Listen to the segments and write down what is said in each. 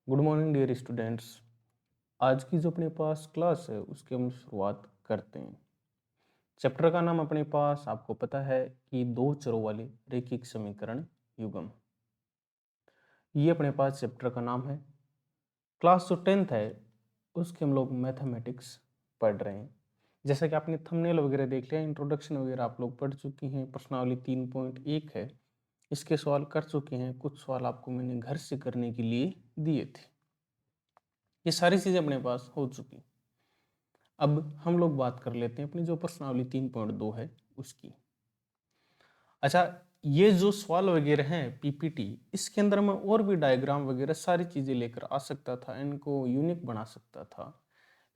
Good morning dear students. आज की जो अपने पास क्लास है उसकी हम शुरुआत करते हैं। चैप्टर का नाम अपने पास आपको पता है कि दो चरों वाले रैखिक समीकरण युग्म। ये अपने पास चैप्टर का नाम है। क्लास जो 10th है उसके हम लोग मैथमेटिक्स पढ़ रहे हैं। जैसा कि आपने थंबनेल वगैरह देख लिया, इंट्रोडक्शन वगैरह आप लोग पढ़ चुकी हैं। प्रश्नावली 3.1 है, इसके सवाल कर चुके हैं। कुछ सवाल आपको मैंने घर से करने के लिए दिए थे। ये सारी चीज़ें अपने पास हो चुकी। अब हम लोग बात कर लेते हैं अपनी जो प्रश्नावली 3.2 है उसकी। अच्छा, ये जो सवाल वगैरह हैं पीपीटी, इसके अंदर मैं और भी डायग्राम वगैरह सारी चीज़ें लेकर आ सकता था, इनको यूनिक बना सकता था,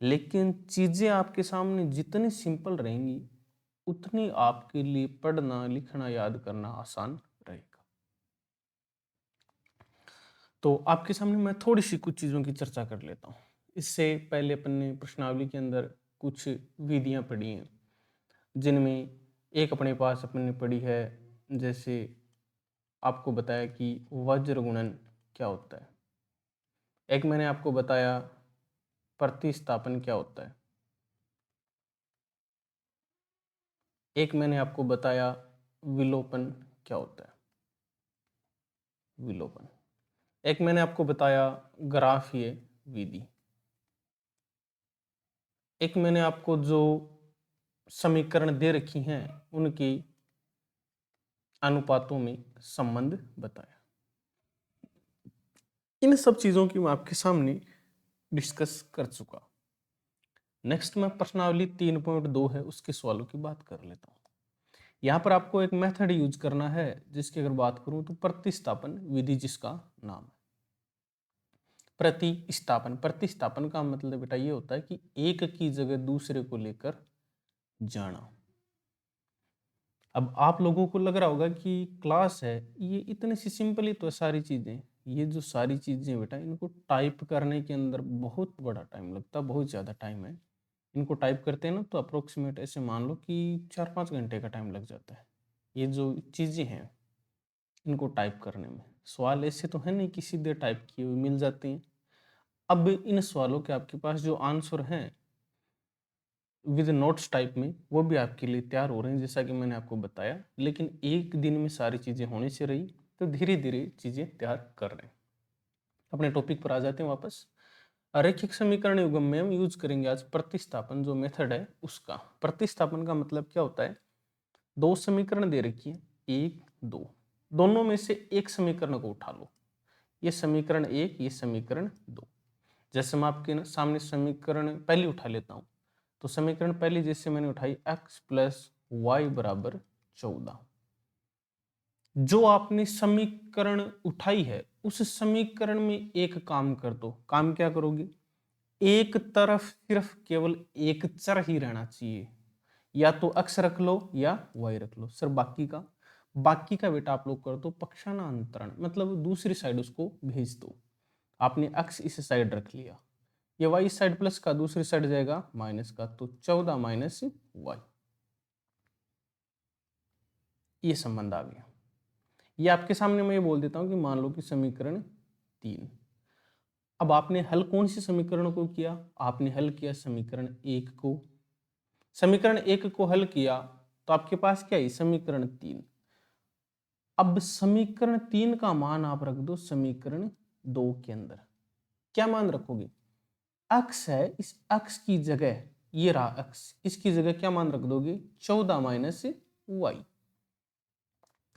लेकिन चीज़ें आपके सामने जितनी सिंपल रहेंगी उतनी आपके लिए पढ़ना लिखना याद करना आसान रहेगा। तो आपके सामने मैं थोड़ी सी कुछ चीज़ों की चर्चा कर लेता हूँ। इससे पहले अपन ने प्रश्नावली के अंदर कुछ विधियाँ पढ़ी हैं, जिनमें एक अपने पास अपन ने पढ़ी है, जैसे आपको बताया कि वज्र गुणन क्या होता है। एक मैंने आपको बताया प्रतिस्थापन क्या होता है। एक मैंने आपको बताया विलोपन क्या होता है, विलोपन। एक मैंने आपको बताया ग्राफीय विधि। एक मैंने आपको जो समीकरण दे रखी हैं उनकी अनुपातों में संबंध बताया। इन सब चीज़ों की मैं आपके सामने डिस्कस कर चुका। नेक्स्ट मैं प्रश्नावली 3.2 है उसके सवालों की बात कर लेता हूँ। यहाँ पर आपको एक मेथड यूज करना है, जिसकी अगर बात करूँ तो प्रतिस्थापन विधि, जिसका नाम है प्रतिस्थापन। प्रतिस्थापन का मतलब बेटा ये होता है कि एक की जगह दूसरे को लेकर जाना। अब आप लोगों को लग रहा होगा कि क्लास है ये इतनी सी सिंपल ही तो है सारी चीज़ें। ये जो सारी चीज़ें बेटा, इनको टाइप करने के अंदर बहुत बड़ा टाइम लगता है, बहुत ज़्यादा टाइम है। इनको टाइप करते हैं ना तो अप्रोक्सीमेट ऐसे मान लो कि 4-5 घंटे का टाइम लग जाता है। ये जो चीज़ें हैं इनको टाइप करने में, सवाल ऐसे तो है नहीं कि सीधे टाइप किए हुए मिल जाते हैं। अब इन सवालों के आपके पास जो आंसर हैं विद नोट्स टाइप में, वो भी आपके लिए तैयार हो रहे हैं, जैसा कि मैंने आपको बताया। लेकिन एक दिन में सारी चीज़ें होने से रही, तो धीरे धीरे चीज़ें तैयार कर रहे हैं। अपने टॉपिक पर आ जाते हैं वापस। रैखिक समीकरण युग्म में हम यूज करेंगे आज प्रतिस्थापन जो मेथड है उसका। प्रतिस्थापन का मतलब क्या होता है, दो समीकरण दे रखी है, एक दो, दोनों में से एक समीकरण को उठा लो। ये समीकरण एक, ये समीकरण दो। जैसे मैं आपके सामने समीकरण पहली उठा लेता हूँ, तो समीकरण पहली जैसे मैंने उठाई x प्लस वाई बराबर 14। जो आपने समीकरण उठाई है उस समीकरण में एक काम कर दो। काम क्या करोगे, एक तरफ सिर्फ केवल एक चर ही रहना चाहिए, या तो x रख लो या y रख लो सर। बाकी का बेटा आप लोग कर दो पक्षांतरण, मतलब दूसरी साइड उसको भेज दो। आपने x इस साइड रख लिया, ये y इस साइड प्लस का, दूसरी साइड जाएगा माइनस का, तो 14 माइनस वाई, ये संबंध आ गया। ये आपके सामने मैं ये बोल देता हूं कि मान लो कि समीकरण 3। अब आपने हल कौन सी समीकरण को किया, आपने हल किया समीकरण 1 को। समीकरण 1 को हल किया तो आपके पास क्या है, समीकरण 3। अब समीकरण 3 का मान आप रख दो समीकरण 2 के अंदर। क्या मान रखोगे, अक्स है, इस अक्स की जगह ये रहा अक्स, इसकी जगह क्या मान रख दोगे, 14 माइनस वाई।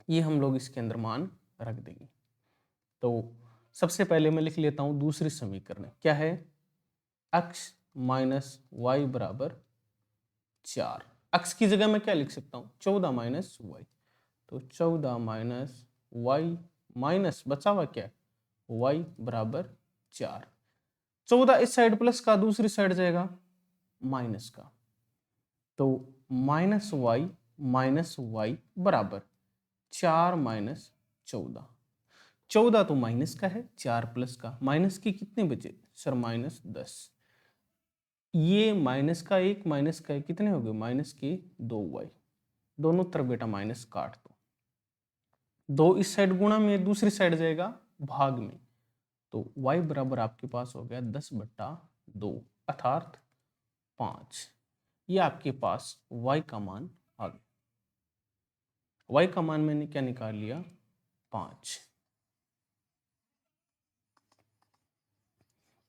ये हम लोग इसके अंदर मान रख देंगे। तो सबसे पहले मैं लिख लेता हूं दूसरी समीकरण क्या है, x माइनस वाई बराबर 4। x की जगह मैं क्या लिख सकता हूं, 14 माइनस वाई। तो 14 माइनस वाई माइनस बचा हुआ क्या, y बराबर 4। 14 इस साइड प्लस का, दूसरी साइड जाएगा माइनस का, तो माइनस वाई बराबर 4 माइनस 14। 14 तो माइनस का है, 4 प्लस का, माइनस के कितने बचे सर, माइनस 10। ये माइनस का एक, माइनस का एक, कितने हो गए, माइनस के 2 वाई। दोनों तरफ बेटा माइनस काट दो, 2 इस साइड गुणा में, दूसरी साइड जाएगा भाग में, तो y बराबर आपके पास हो गया 10/2 अर्थात 5। ये आपके पास y का मान आ गया। y का मान मैंने क्या निकाल लिया? 5।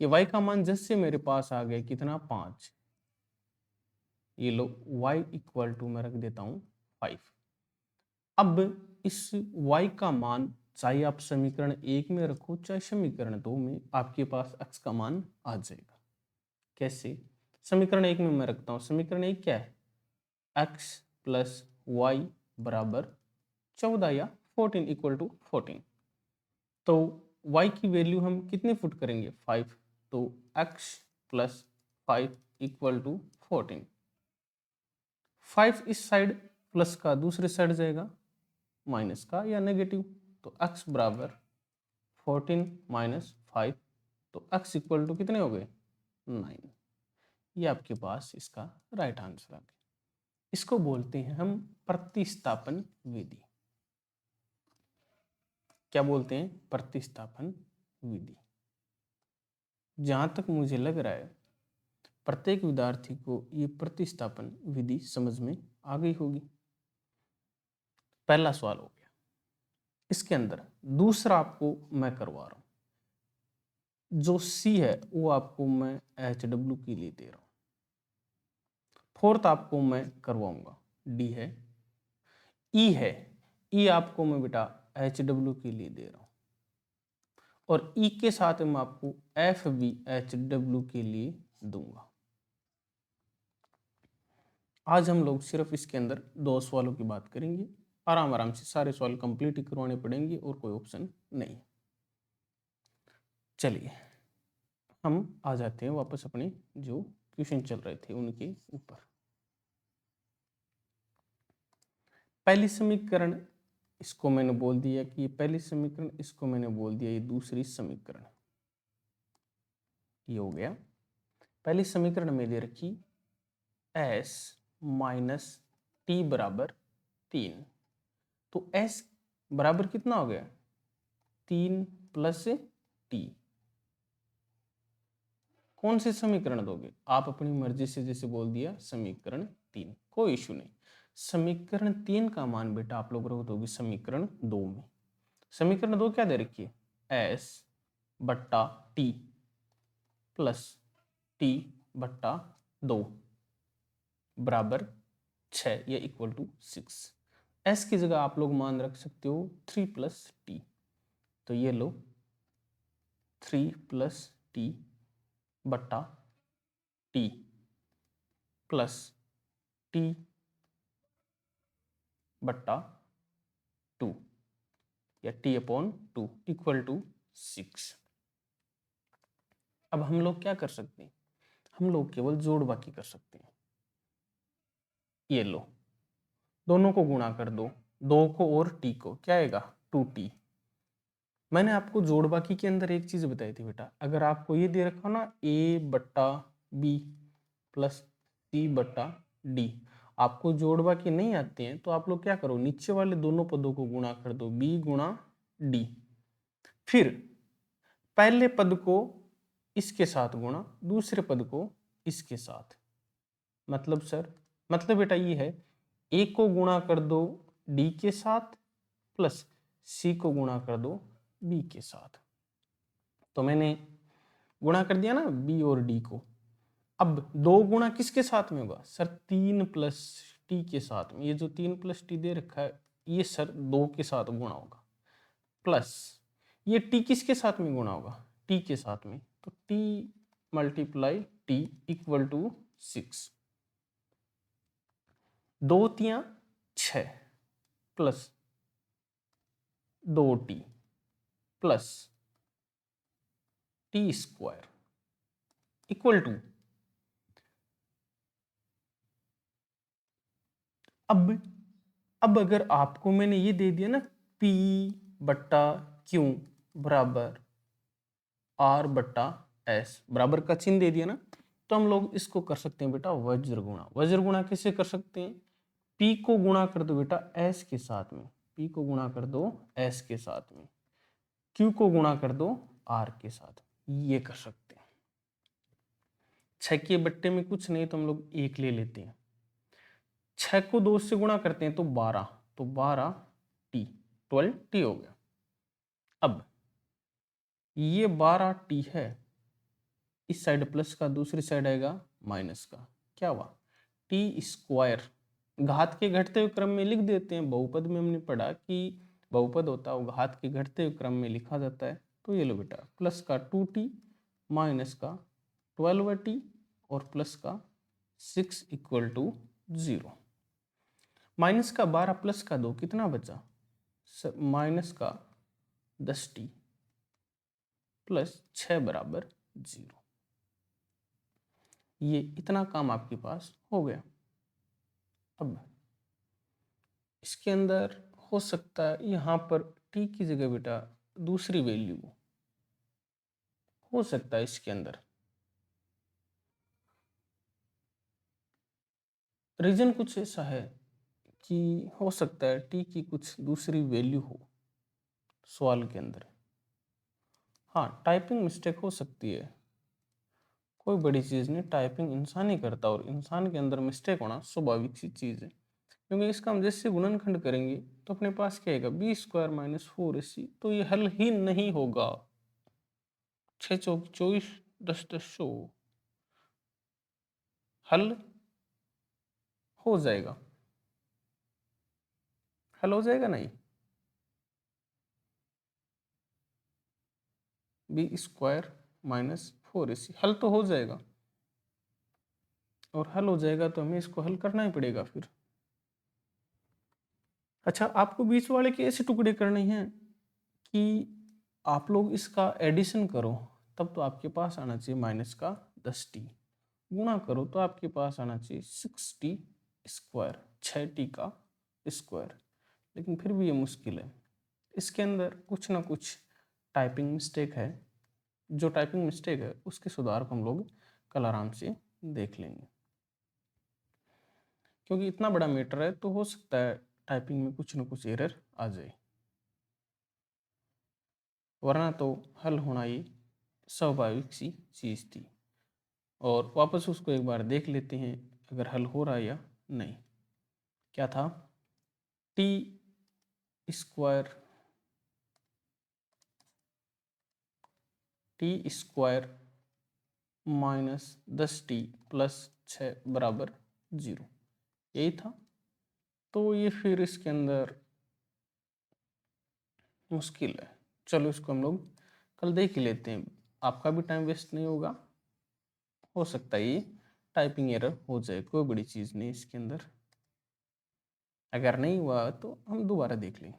ये y का मान जैसे मेरे पास आ गया कितना? 5। ये लो y इक्वल टू मैं रख देता हूं 5। अब इस y का मान चाहे आप समीकरण 1 में रखो चाहे समीकरण 2 में, आपके पास x का मान आ जाएगा। कैसे? समीकरण 1 में मैं रखता हूं। समीकरण 1 क्या है? x प्लस वाई बराबर 14 या 14 इक्वल टू 14। तो y की वैल्यू हम कितने फुट करेंगे? 5। तो x प्लस 5 इक्वल टू 14। 5 इस साइड प्लस का दूसरे साइड जाएगा माइनस का या नेगेटिव, तो x बराबर 14 माइनस 5, तो x इक्वल टू कितने हो गए? 9। ये आपके पास इसका राइट आंसर आ गया। इसको बोलते हैं हम प्रतिस्थापन विधि। क्या बोलते हैं? प्रतिस्थापन विधि। जहां तक मुझे लग रहा है प्रत्येक विद्यार्थी को ये प्रतिस्थापन विधि समझ में आ गई होगी। पहला सवाल हो गया। इसके अंदर दूसरा आपको मैं करवा रहा हूं। जो सी है वो आपको मैं HW के लिए दे रहा हूं। फोर्थ आपको मैं करवाऊंगा, डी है। ई है, ई आपको मैं बेटा HW के लिए दे रहा हूं। और ई के साथ मैं आपको FB HW के लिए दूंगा। आज हम लोग सिर्फ इसके अंदर 2 सवालों की बात करेंगे। आराम आराम से सारे सवाल कंप्लीट ही करवाने पड़ेंगे और कोई ऑप्शन नहीं। चलिए हम आ जाते हैं वापस अपने जो क्वेश्चन चल रहे थे उनके ऊपर। पहली समीकरण इसको मैंने बोल दिया कि ये पहली समीकरण, इसको मैंने बोल दिया ये दूसरी समीकरण। ये हो गया। पहली समीकरण में दे रखी s माइनस टी बराबर 3। तो s बराबर कितना हो गया? 3 प्लस टी। कौन से समीकरण दोगे? आप अपनी मर्जी से जैसे बोल दिया समीकरण 3, कोई इशू नहीं। समीकरण 3 का मान बेटा आप लोग रख दोगे समीकरण 2 में। समीकरण 2 क्या दे रखी है? s बट्टा टी प्लस टी बट्टा 2 बराबर 6 या इक्वल टू 6। s की जगह आप लोग मान रख सकते हो 3 प्लस टी। तो ये लो 3 प्लस टी बट्टा टी प्लस टी बट्टा 2 या टी अपॉन 2 इक्वल टू 6। अब हम लोग क्या कर सकते हैं? हम लोग केवल जोड़ बाकी कर सकते हैं। ये लो दोनों को गुणा कर दो, 2 को और टी को, क्या आएगा? 2t। मैंने आपको जोड़ बाकी के अंदर एक चीज बताई थी बेटा, अगर आपको ये दे रखा ना a बट्टा बी प्लस सी बट्टा डी, आपको जोड़ बाकी नहीं आते हैं तो आप लोग क्या करो, नीचे वाले दोनों पदों को गुणा कर दो, b गुणा डी। फिर पहले पद को इसके साथ गुणा, दूसरे पद को इसके साथ। मतलब सर, मतलब बेटा ये है, a को गुणा कर दो d के साथ प्लस c को गुणा कर दो b के साथ। तो मैंने गुणा कर दिया ना b और d को। अब 2 गुणा किसके साथ में होगा? सर 3 प्लस टी के साथ में। ये जो 3 प्लस टी दे रखा है ये सर 2 के साथ गुणा होगा, प्लस ये टी किसके साथ में गुणा होगा? टी के साथ में। तो t multiply t equal to 6। 2 तियां 6 plus 2t plus t square equal to, अब अगर आपको मैंने ये दे दिया ना P बट्टा Q बराबर R बट्टा S बराबर का चिन्ह दे दिया ना, तो हम लोग इसको कर सकते हैं बेटा वज्र गुणा। वज्र गुणा कैसे कर सकते हैं? P को गुणा कर दो बेटा S के साथ में, P को गुणा कर दो S के साथ में, Q को गुणा कर दो आर के साथ ये कर सकते हैं। 6 के बट्टे में कुछ नहीं तो हम लोग 1 ले लेते हैं। 6 को 2 से गुणा करते हैं तो 12, तो 12 टी, 12 टी हो गया। अब ये 12 टी है, इस साइड प्लस का, दूसरी साइड आएगा माइनस का। क्या हुआ? टी स्क्वायर, घात के घटते हुए क्रम में लिख देते हैं। बहुपद में हमने पढ़ा कि बहुपद होता है वो घात के घटते हुए क्रम में लिखा जाता है। तो ये लो बेटा, प्लस का 2t माइनस का 12t और प्लस का 6 इक्वल टू 0। माइनस का 12 प्लस का 2 कितना बचा? माइनस का 10t प्लस 6 बराबर 0। ये इतना काम आपके पास हो गया। अब इसके अंदर हो सकता है यहाँ पर t की जगह बेटा दूसरी वैल्यू हो सकता है। इसके अंदर रीजन कुछ ऐसा है कि हो सकता है t की कुछ दूसरी वैल्यू हो सवाल के अंदर। हाँ, टाइपिंग मिस्टेक हो सकती है, कोई बड़ी चीज़ नहीं, टाइपिंग इंसान ही करता, और इंसान के अंदर मिस्टेक होना स्वाभाविक सी चीज़ है। क्योंकि इसका हम जैसे गुणनखंड करेंगे तो अपने पास क्या आएगा? बी स्क्वायर माइनस 4ac, तो ये हल ही नहीं होगा। 6 चौक 24, 10 10 100, हल हो जाएगा, हल हो जाएगा नहीं? बी स्क्वायर माइनस 4ac हल तो हो जाएगा, और हल हो जाएगा तो हमें इसको हल करना ही पड़ेगा फिर। अच्छा, आपको बीच वाले के ऐसे टुकड़े करने हैं कि आप लोग इसका एडिशन करो तब तो आपके पास आना चाहिए माइनस का 10t, गुणा करो तो आपके पास आना चाहिए 6t स्क्वायर, 6t का स्क्वायर। लेकिन फिर भी ये मुश्किल है, इसके अंदर कुछ ना कुछ टाइपिंग मिस्टेक है। जो टाइपिंग मिस्टेक है उसके सुधार को हम लोग कल आराम से देख लेंगे। क्योंकि इतना बड़ा मैटर है तो हो सकता है टाइपिंग में कुछ ना कुछ एरर आ जाए, वरना तो हल होना ही स्वाभाविक सी चीज़ थी। और वापस उसको एक बार देख लेते हैं अगर हल हो रहा है या नहीं। क्या था? T square, T square minus 10t plus 6 बराबर 0, यही था। तो ये फिर इसके अंदर मुश्किल है, चलो इसको हम लोग कल देख ही लेते हैं, आपका भी टाइम वेस्ट नहीं होगा। हो सकता है ये टाइपिंग एरर हो जाए, कोई बड़ी चीज़ नहीं इसके अंदर। अगर नहीं हुआ तो हम दोबारा देख लेंगे।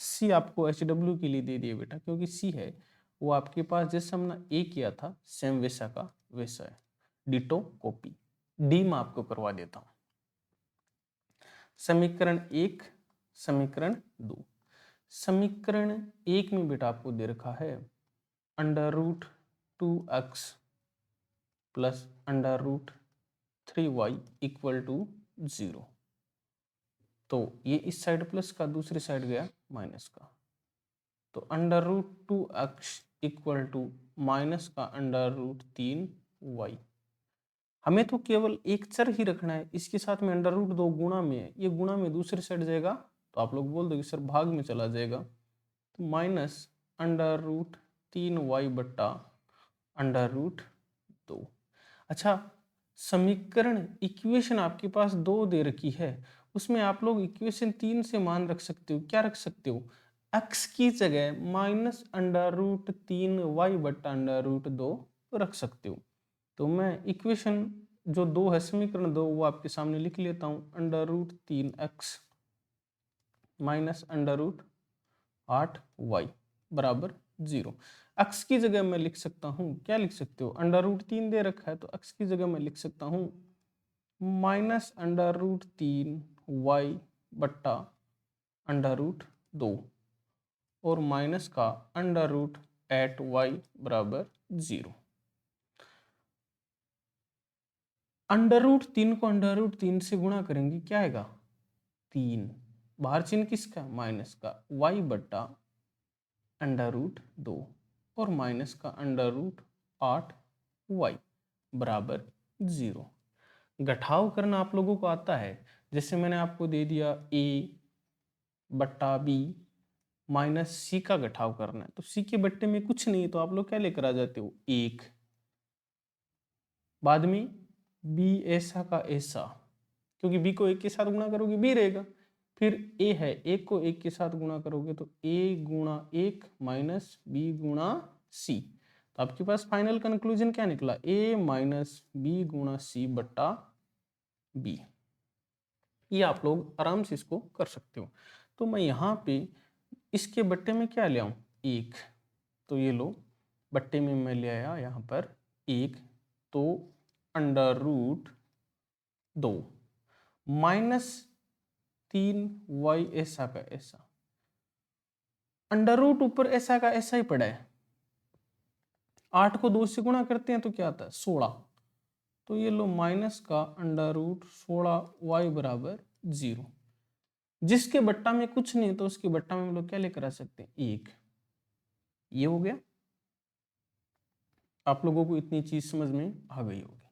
सी आपको HW के लिए दे दिए बेटा, क्योंकि सी है वो आपके पास जैसा हमने ए किया था सेम वैसा का वैसा है, डिटो कॉपी। डी में आपको करवा देता हूँ। समीकरण 1, समीकरण 2। समीकरण 1 में बेटा आपको दे रखा है under root 2x plus under root 3y equal to 0। तो ये इस साइड प्लस का, दूसरी साइड गया माइनस का, तो under root 2x equal to minus का अंडर रूट 3y। हमें तो केवल एक चर ही रखना है, इसके साथ में अंडर रूट 2 गुणा में है, ये गुणा में दूसरी साइड जाएगा तो आप लोग बोल दो कि सर भाग में चला जाएगा, तो माइनस अंडर रूट 3y बट्टा अंडर रूट 2। अच्छा, समीकरण इक्वेशन आपके पास 2 दे रखी है, उसमें आप लोग इक्वेशन 3 से मान रख सकते हो। क्या रख सकते हो? x की जगह माइनस अंडर रूट 3y बट्टा अंडर रूट 2 रख सकते हो। तो मैं इक्वेशन जो 2 है, समीकरण 2, वो आपके सामने लिख लेता हूँ। Under root 3x minus under root 8y बराबर 0। x की जगह मैं लिख सकता हूँ, क्या लिख सकते हो? अंडर रूट 3 दे रखा है तो x की जगह मैं लिख सकता हूँ माइनस अंडर रूट 3y बट्टा अंडर रूट 2 और माइनस का अंडर रूट 8y बराबर 0। अंडर रूट 3 को अंडर रूट 3 से गुणा करेंगे, क्या आएगा? 3, बाहर चिन्ह किसका? माइनस का, y बट्टा अंडर रूट 2 और माइनस का अंडर रूट 8y बराबर 0। घटाव करना आप लोगों को आता है, जैसे मैंने आपको दे दिया a बट्टा b माइनस सी का घटाव करना है, तो सी के बट्टे में कुछ नहीं, तो आप लोग क्या लेकर आ जाते हो 1, बाद में b ऐसा का ऐसा, क्योंकि b को 1 के साथ गुणा करोगे b रहेगा, फिर a है 1 को 1 के साथ गुणा करोगे तो a गुणा 1 माइनस b गुणा c, तो आपके पास फाइनल कंक्लूजन क्या निकला a माइनस b गुणा c बट्टा b। ये आप लोग आराम से इसको कर सकते हो। तो मैं यहाँ पे इसके बट्टे में क्या ले आऊँ 1, तो ये लो बट्टे में मैं ले आया यहाँ पर 1, तो अंडर रूट 2 माइनस 3y ऐसा का ऐसा, अंडर रूट ऊपर ऐसा का ऐसा ही पड़ा है, 8 को 2 से गुणा करते हैं तो क्या आता है 16, तो ये लो माइनस का अंडर रूट 16y बराबर 0। जिसके बट्टा में कुछ नहीं तो उसके बट्टा में हम लोग क्या लेकर आ सकते हैं 1। ये हो गया, आप लोगों को इतनी चीज समझ में आ गई होगी।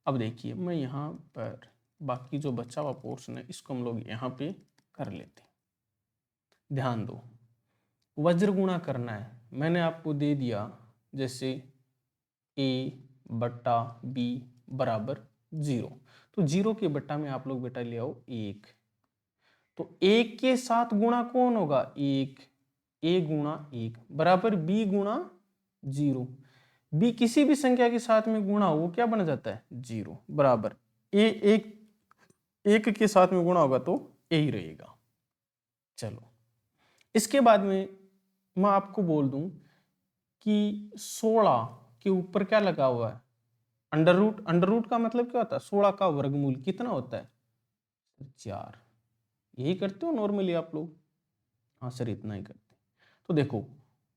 अब देखिए मैं यहाँ पर बाकी जो बचा हुआ पोर्शन है इसको हम लोग यहाँ पे कर लेते हैं। ध्यान दो, वज्र गुणा करना है, मैंने आपको दे दिया जैसे a बट्टा b बराबर 0, तो 0 के बट्टा में आप लोग बेटा ले आओ 1, तो 1 के साथ गुणा कौन होगा 1, a गुणा 1 बराबर b गुणा 0, b किसी भी संख्या के साथ में गुणा हो वो क्या बन जाता है 0, बराबर a एक के साथ में गुणा होगा तो a ही रहेगा। चलो इसके बाद में मैं आपको बोल दूं कि 16 के ऊपर क्या लगा हुआ है अंडर रूट, अंडर रूट का मतलब क्या होता है 16 का वर्गमूल कितना होता है 4, यही करते हो नॉर्मली आप लोग, हाँ सर इतना ही करते। तो देखो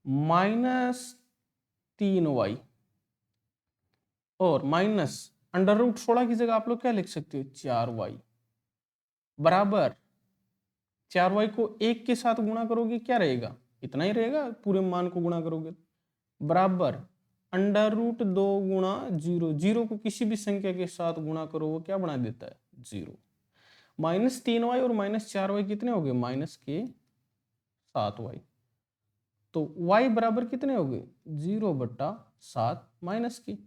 -3y और माइनस अंडर रूट 16 की जगह आप लोग क्या लिख सकते हो 4y बराबर 4y को 1 के साथ गुणा करोगे क्या रहेगा इतना ही रहेगा, पूरे मान को गुणा करोगे बराबर अंडर रूट 2 गुणा 0, 0 को किसी भी संख्या के साथ गुणा करो वो क्या बना देता है 0, -3y और -4y कितने हो गए -7y, तो y बराबर कितने हो गए 0/7 माइनस की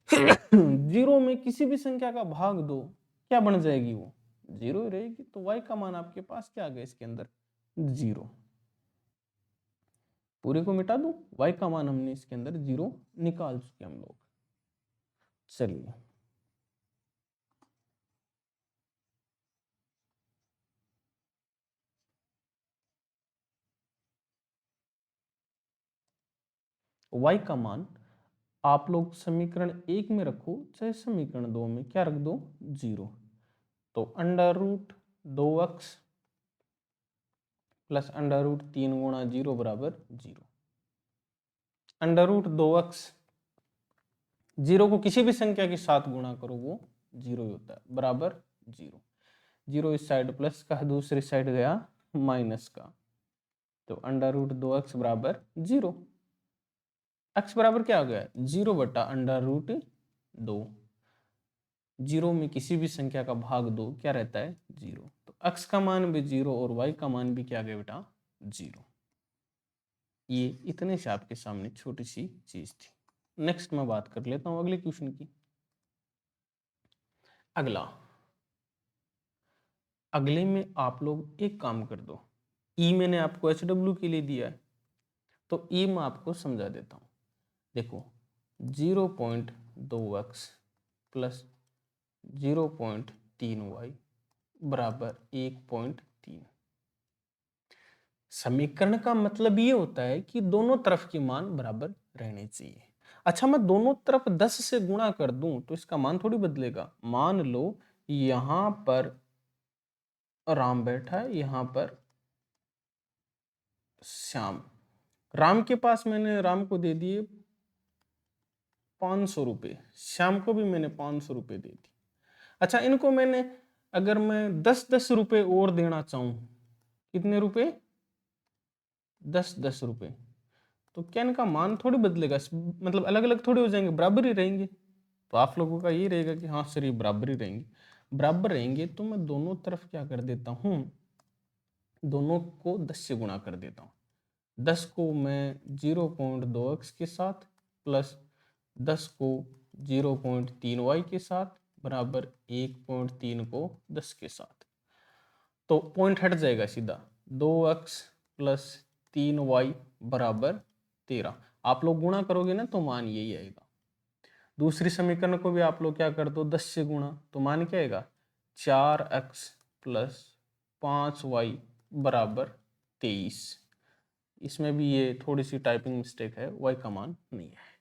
0 में किसी भी संख्या का भाग दो क्या बन जाएगी वो 0 ही रहेगी, तो y का मान आपके पास क्या आ गया इसके अंदर 0, पूरे को मिटा दूं y का मान हमने इसके अंदर 0 निकाल चुके हम लोग। चलिए y का मान आप लोग समीकरण 1 में रखो चाहे समीकरण 2 में क्या रख दो 0, तो under root 2x plus under root 3 गुणा 0 बराबर 0, अंडर रूट 2x 0 को किसी भी संख्या के साथ गुणा करो वो 0 ही होता है बराबर 0, 0 इस साइड प्लस का दूसरी साइड गया माइनस का, तो अंडर रूट 2x बराबर 0, x बराबर क्या हो गया 0 बटा अंडर रूट 2, 0 में किसी भी संख्या का भाग दो क्या रहता है 0, तो x का मान भी 0 और y का मान भी क्या गया बेटा 0। ये इतने से आपके सामने छोटी सी चीज थी। नेक्स्ट मैं बात कर लेता हूं अगले क्वेश्चन की। अगले में आप लोग एक काम कर दो, ई मैंने आपको HW के लिए दिया है तो ई मैं आपको समझा देता हूं। देखो 0.2x प्लस 0.3y बराबर 1.3, समीकरण का मतलब ये होता है कि दोनों तरफ के मान बराबर रहने चाहिए। अच्छा मैं दोनों तरफ 10 से गुणा कर दूं तो इसका मान थोड़ी बदलेगा, मान लो यहां पर राम बैठा है यहां पर श्याम, राम के पास मैंने राम को दे दिए 500 रुपये, श्याम को भी मैंने 500 रुपये दे दी। अच्छा इनको मैंने अगर मैं 10-10 रुपये और देना चाहूं कितने रुपए 10-10 रुपये। तो क्या इनका मान थोड़ी बदलेगा, मतलब अलग अलग थोड़ी हो जाएंगे, बराबर ही रहेंगे। तो आप लोगों का ये रहेगा कि हाँ सर ये बराबर ही रहेंगे। बराबर रहेंगे तो मैं दोनों तरफ क्या कर देता हूँ, दोनों को 10 से गुणा कर देता हूँ। 10 को मैं 0.2x के साथ प्लस 10 को 0.3y के साथ बराबर 1.3 को 10 के साथ। तो पॉइंट हट जाएगा सीधा, 2x प्लस 3y बराबर 13। आप लोग गुणा करोगे ना तो मान यही आएगा। दूसरी समीकरण को भी आप लोग क्या कर दो, 10 से गुणा, तो मान क्या आएगा, 4x प्लस 5y बराबर 23। इसमें भी ये थोड़ी सी टाइपिंग मिस्टेक है, y का मान नहीं है।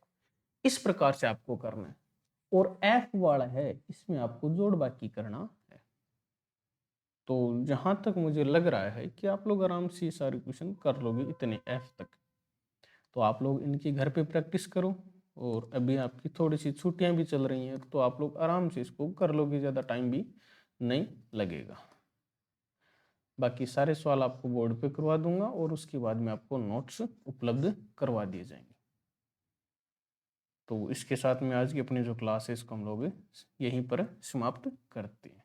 इस प्रकार से आपको करना है। और f वाला है, इसमें आपको जोड़ बाकी करना है। तो जहां तक मुझे लग रहा है कि आप लोग आराम से ये सारे क्वेश्चन कर लोगे इतने f तक। तो आप लोग इनकी घर पे प्रैक्टिस करो, और अभी आपकी थोड़ी सी छुट्टियां भी चल रही हैं तो आप लोग आराम से इसको कर लोगे, ज़्यादा टाइम भी नहीं लगेगा। बाकी सारे सवाल आपको बोर्ड पे करवा दूंगा और उसके बाद में आपको नोट्स उपलब्ध करवा दिए जाएंगे। तो इसके साथ में आज की अपनी जो क्लास है इसको हम लोग यहीं पर समाप्त करते हैं।